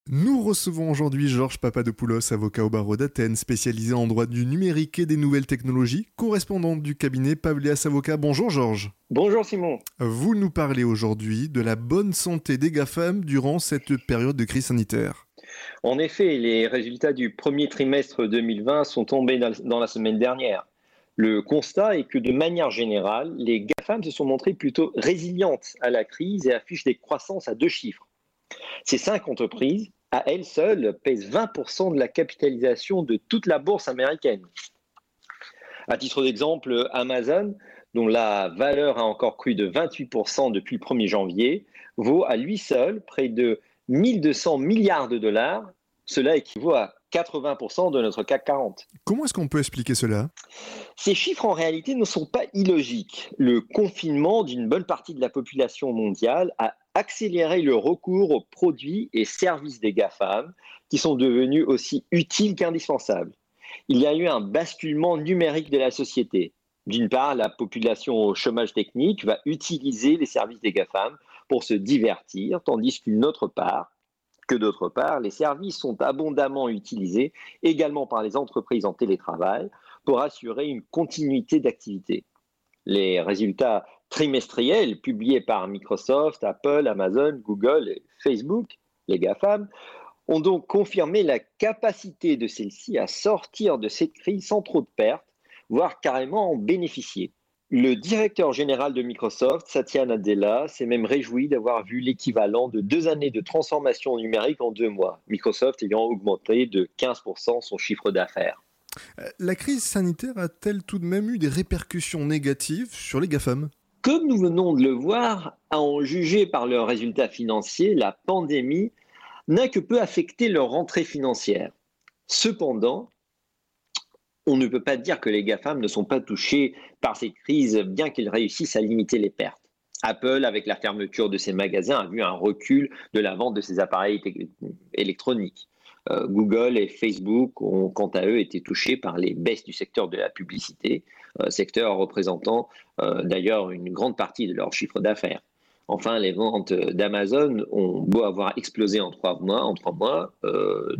Nous recevons aujourd'hui Georges Papadopoulos, avocat au barreau d'Athènes, spécialisé en droit du numérique et des nouvelles technologies, correspondant du cabinet Pavlias Avocats. Bonjour Georges. Bonjour Simon. Vous nous parlez aujourd'hui de la bonne santé des GAFAM durant cette période de crise sanitaire. En effet, les résultats du premier trimestre 2020 sont tombés dans la semaine dernière. Le constat est que de manière générale, les GAFAM se sont montrées plutôt résilientes à la crise et affichent des croissances à 2 chiffres. Ces 5 entreprises, à elles seules, pèsent 20% de la capitalisation de toute la bourse américaine. À titre d'exemple, Amazon, dont la valeur a encore crû de 28% depuis le 1er janvier, vaut à lui seul près de 1200 milliards de dollars. Cela équivaut à 80% de notre CAC 40. Comment est-ce qu'on peut expliquer cela ? Ces chiffres en réalité ne sont pas illogiques. Le confinement d'une bonne partie de la population mondiale a accéléré le recours aux produits et services des GAFAM qui sont devenus aussi utiles qu'indispensables. Il y a eu un basculement numérique de la société. D'une part, la population au chômage technique va utiliser les services des GAFAM pour se divertir, tandis d'autre part, les services sont abondamment utilisés également par les entreprises en télétravail pour assurer une continuité d'activité. Les résultats trimestriels publiés par Microsoft, Apple, Amazon, Google et Facebook, les GAFAM, ont donc confirmé la capacité de celles-ci à sortir de cette crise sans trop de pertes, voire carrément en bénéficier. Le directeur général de Microsoft, Satya Nadella, s'est même réjoui d'avoir vu l'équivalent de 2 années de transformation numérique en 2 mois, Microsoft ayant augmenté de 15% son chiffre d'affaires. La crise sanitaire a-t-elle tout de même eu des répercussions négatives sur les GAFAM ? Comme nous venons de le voir, à en juger par leurs résultats financiers, la pandémie n'a que peu affecté leur rentrée financière. Cependant, on ne peut pas dire que les GAFAM ne sont pas touchés par cette crise, bien qu'ils réussissent à limiter les pertes. Apple, avec la fermeture de ses magasins, a vu un recul de la vente de ses appareils électroniques. Google et Facebook ont, quant à eux, été touchés par les baisses du secteur de la publicité, secteur représentant d'ailleurs une grande partie de leur chiffre d'affaires. Enfin, les ventes d'Amazon ont beau avoir explosé en 3 mois,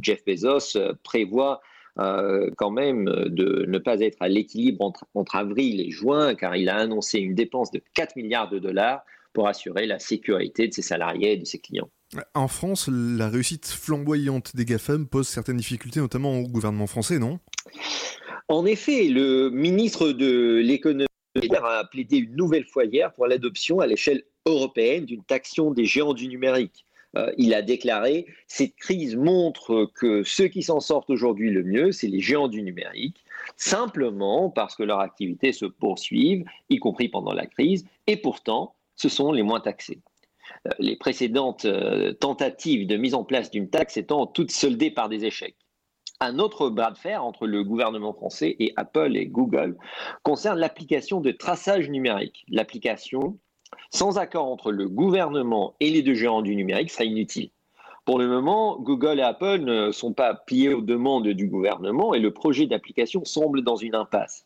Jeff Bezos prévoit quand même de ne pas être à l'équilibre entre avril et juin, car il a annoncé une dépense de 4 milliards de dollars pour assurer la sécurité de ses salariés et de ses clients. En France, la réussite flamboyante des GAFAM pose certaines difficultés, notamment au gouvernement français, non ? En effet, le ministre de l'économie a plaidé une nouvelle fois hier pour l'adoption à l'échelle européenne d'une taxation des géants du numérique. Il a déclaré « Cette crise montre que ceux qui s'en sortent aujourd'hui le mieux, c'est les géants du numérique, simplement parce que leurs activités se poursuivent, y compris pendant la crise, et pourtant, ce sont les moins taxés. » Les précédentes tentatives de mise en place d'une taxe étant toutes soldées par des échecs. Un autre bras de fer entre le gouvernement français et Apple et Google concerne l'application de traçage numérique. L'application, sans accord entre le gouvernement et les 2 géants du numérique, sera inutile. Pour le moment, Google et Apple ne sont pas pliés aux demandes du gouvernement et le projet d'application semble dans une impasse.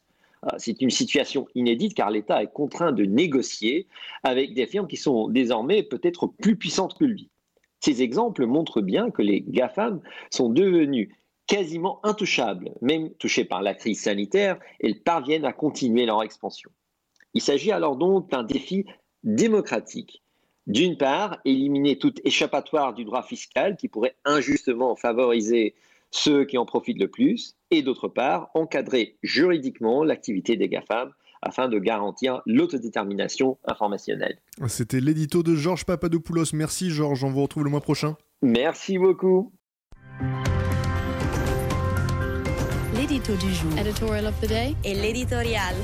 C'est une situation inédite car l'État est contraint de négocier avec des firmes qui sont désormais peut-être plus puissantes que lui. Ces exemples montrent bien que les GAFAM sont devenus quasiment intouchables, même touchés par la crise sanitaire, elles parviennent à continuer leur expansion. Il s'agit alors donc d'un défi démocratique. D'une part, éliminer toute échappatoire du droit fiscal qui pourrait injustement favoriser ceux qui en profitent le plus, et d'autre part, encadrer juridiquement l'activité des GAFAM afin de garantir l'autodétermination informationnelle. C'était l'édito de Georges Papadopoulos. Merci Georges, on vous retrouve le mois prochain. Merci beaucoup. L'édito du jour. Editorial of the day. Et l'éditorial.